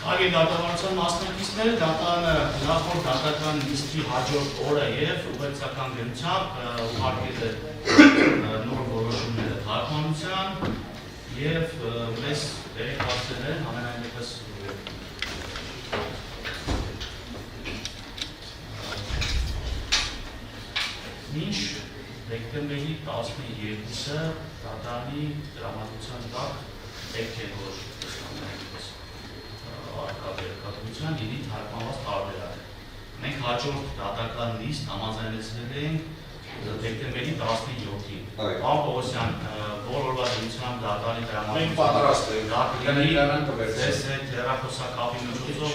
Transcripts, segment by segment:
Ագի դատավարության մասնակիցները դատանը նախորդ դատական նիստի հաջորդ օրը եւ ուղեկցական գնությամբ ուղարկել է նոր որոշումները թարգմանության եւ մեզ վերակացել են ամենայնպես մինչ դեկտեմբերի 12-ը դատանի դրամատության տակ պետք է որոշում արկադերկատության իրի թարգմանված տարբերակ։ Մենք հաջորդ դատական նիստ համաձայնեցրել ենք դեկտեմբերի 17-ին։ Պարոն Պողոսյան, բոլորովա դրությամբ դատանի դրամատիկ ձեզ հետ հեռախոսակապի միջոցով,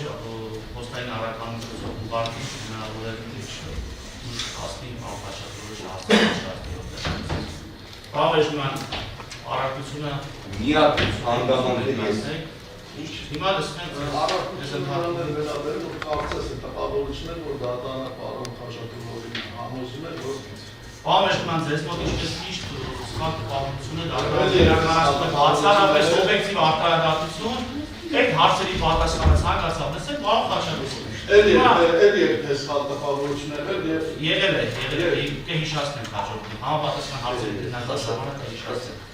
պոստային առաքանությունով ուղարկիչ հնարավոր է հասնի պարոն Պաշտպանության առաքությունը մի հատ հանգամանքներ Հիմա լսենք առաքությունները վերաբերում ու կարծես է տպավորություններ, որ դատանը պարոն Խաչատուրովին համոզում է, որ Պարոն ձեզ մոտ ինչպես միշտ սխալ տպավորություն է դատանը բացառապես օբյեկտիվ արտահայտություն, այդ հարցերի պատասխանը ցանկացավ լսեք պարոն Խաչատուրովին։ Էլի է սխալ տպավորություններ եւ եղել է, կհիշացնենք հաջորդին, համապատասխան հարցերի գնահատած ժամանակ կհիշացնենք։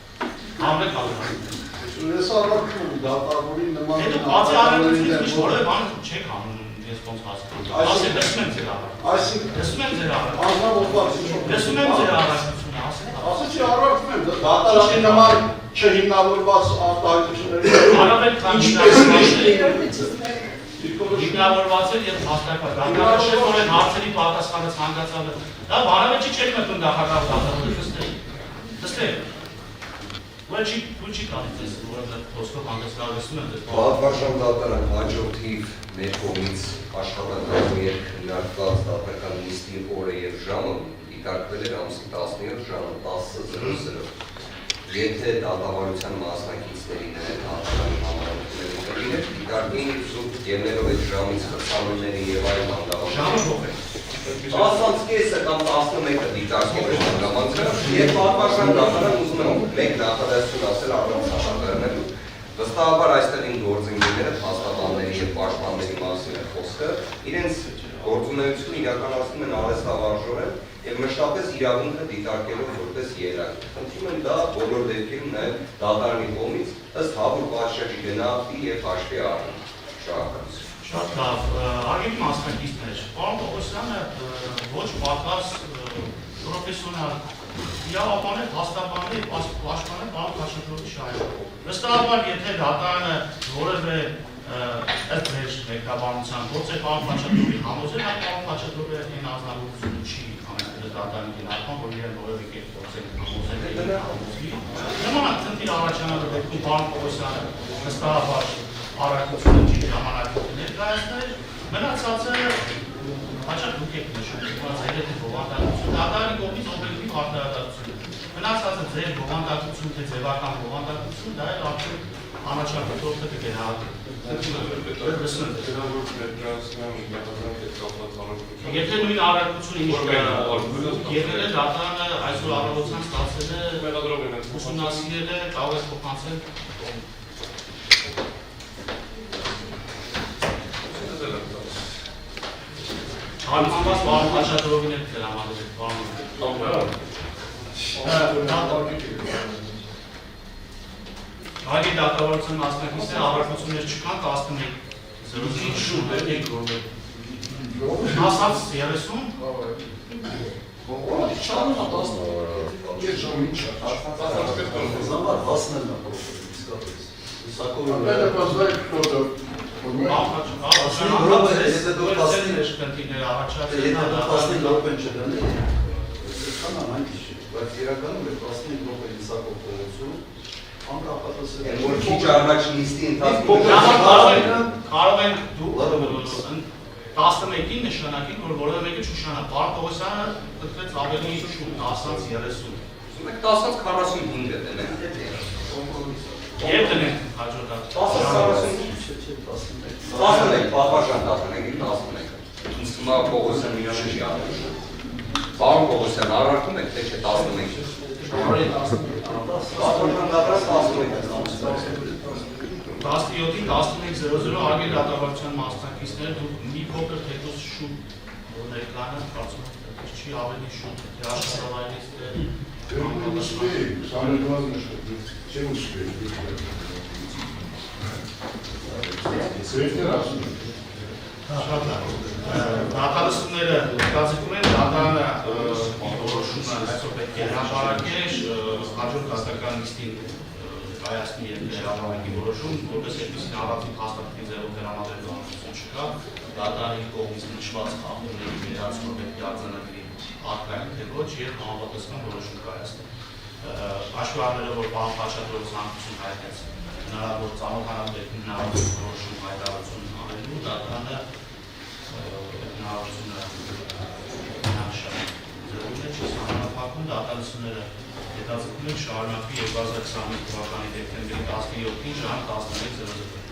Համլետ Ես առաքում դատավորի նման Հետո բացի առաքությունից որևէ բան չեք անում, ես ոնց հասկանում։ Ասեք, լսում եմ ձեր առաքությունը։ Այսինքն լսում եմ ձեր առաքությունը։ Ազնվորվածություն։ Լսում եմ ձեր առաքությունը, ասեցի առաքում եմ, դատարանի նման չհիմնավորված արտահայտությունների Առավել քան հիմնավորված էր եւ հաստատված։ Դատարանշել որ այն հարցերի պատասխանը ցանկացավ։ Դա բարավեճի չէր մտնում նախագահ դատարանը լսել։ Լսել։ Ոչի կանից որը խոսքով հանդեսնալսում են Պատվարժան դատարան հաջորդիվ մեր կողմից աշխատանքով եւ քննարկված դատական նիստի օրը եւ ժամը դիտարկվել էր ամսի 17 ժամը 10:00 Եթե դատավարության մասնակիցներին դատարանի համառությունների կլիներ դիտարկին զուտ ելնելով այդ ժամից խցանումների եւ այլ մանդատներ ժամը փոխել Ասած կեսը կամ 11-ը դիտարկել է հանգամանքը եւ պատվարժան դատարան ուզում են մեկ նախադասություն ասել առանց հաշվառելու վստահաբար այստեղին գործընկերները փաստաբանների եւ պաշտպանների մասին է խոսքը իրենց գործունեությունը իրականացնում են արհեստավարժորեն եւ մշտապես իրավունքը դիտարկելով որպես երակ խնդրում եմ դա բոլոր դեպքերում նաեւ դատարանի կողմից ըստ հավուր պատշաճի գնահատի եւ հաշվի առնի շնորհակալություն Շատ լավ, արգելի մասնակիցներ, պարոն Պողոսյանը ոչ պակաս պրոֆեսիոնալ իրավաբան է, փաստաբան է, պաշտպան է պարոն Խաչատուրովի շահերով։ Վստահաբար, եթե դատարանը որևէ ըստ մեր մեկնաբանության գործ է պարոն Խաչատուրովի համոզել, այդ պարոն Խաչատուրովի այն ազնվորությունը չի դատարանի գնահատման, որ իրեն որևէ կերպ գործել համոզել է համոզի։ Նմանակ խնդիր առաջանալու դեպքում պարոն Պողոսյանը վստահաբար առաքությունը չի ժամանակով ներկայացնել, մնացածը հաճախ դուք եք նշում, ձեր հետ բովանդակություն, դատարանի կողմից օբյեկտիվ արտահայտություն, մնացածը ձեր բովանդակություն, թե ձևական բովանդակություն, դա էլ արդեն անաչափητորդը կգնահատի։ Եթե նույն առաքությունը եղել է դատարանը այսօր առավոտյան ստացել է ուսումնասիրել է, կարող է փոխանցել Հարմանված պարոն Խաչատուրովին էլ դրամատիկ պարոն Ագի դատավարության մասնակիցները առաքություններ չկան 11:00-ին շուրջ եկեք որը ասած 30 Որ քիչ առաջ նիստի ընթացքում կարող են դու 11-ին նշանակին, որ որևէ մեկը չնշանա։ Պարոն Պողոսյանը կտրեց ավելի շուտ 10:30։ Ուզում եք 10:45-ը դնենք։ Եվ դնենք հաջորդած 11, պատվարժան 11-ին 11-ը։ Ինձ թվում է Պողոսյան միանը չի անել։ Պարոն Պողոսյան, առարկում եք, թե չէ 11-ը։ Պատվարժան դատարան 11-ը։ 17-ին 11:00 արգել դատավարության մասնակիցները դուք մի փոքր թեկուզ շուտ ներկայանը կարծում եմ չի ավելի շուտ թե աշխատավայրից Դատալսումները կազմում են դատարանը որոշումը այսօր պետք է հրապարակեր հաջորդ դատական նիստին կայացնի եւ հրապարակի որոշում, որպես այդպիսին առանձին հաստատքի ձևով դրամատուրգ զորություն չկա, դատարանի կողմից նշված խախտումների վերացումը պետք է արձանագրի ակտային թե ոչ եւ համապատասխան որոշում կայացնի։ Հաշվի առնելով, որ պարոն Խաչատրյանը ցանկություն հայտնեց հնարավոր ծանոթանալ դեպի հնարավոր որոշում հայտարարություն անելու, դատարանը հնարավորությունը ձեռում է չսահմանափակում, դատալսումները հետաձգում են շարունակվի 2021 թվականի դեկտեմբերի 17-ին ժամը 11:00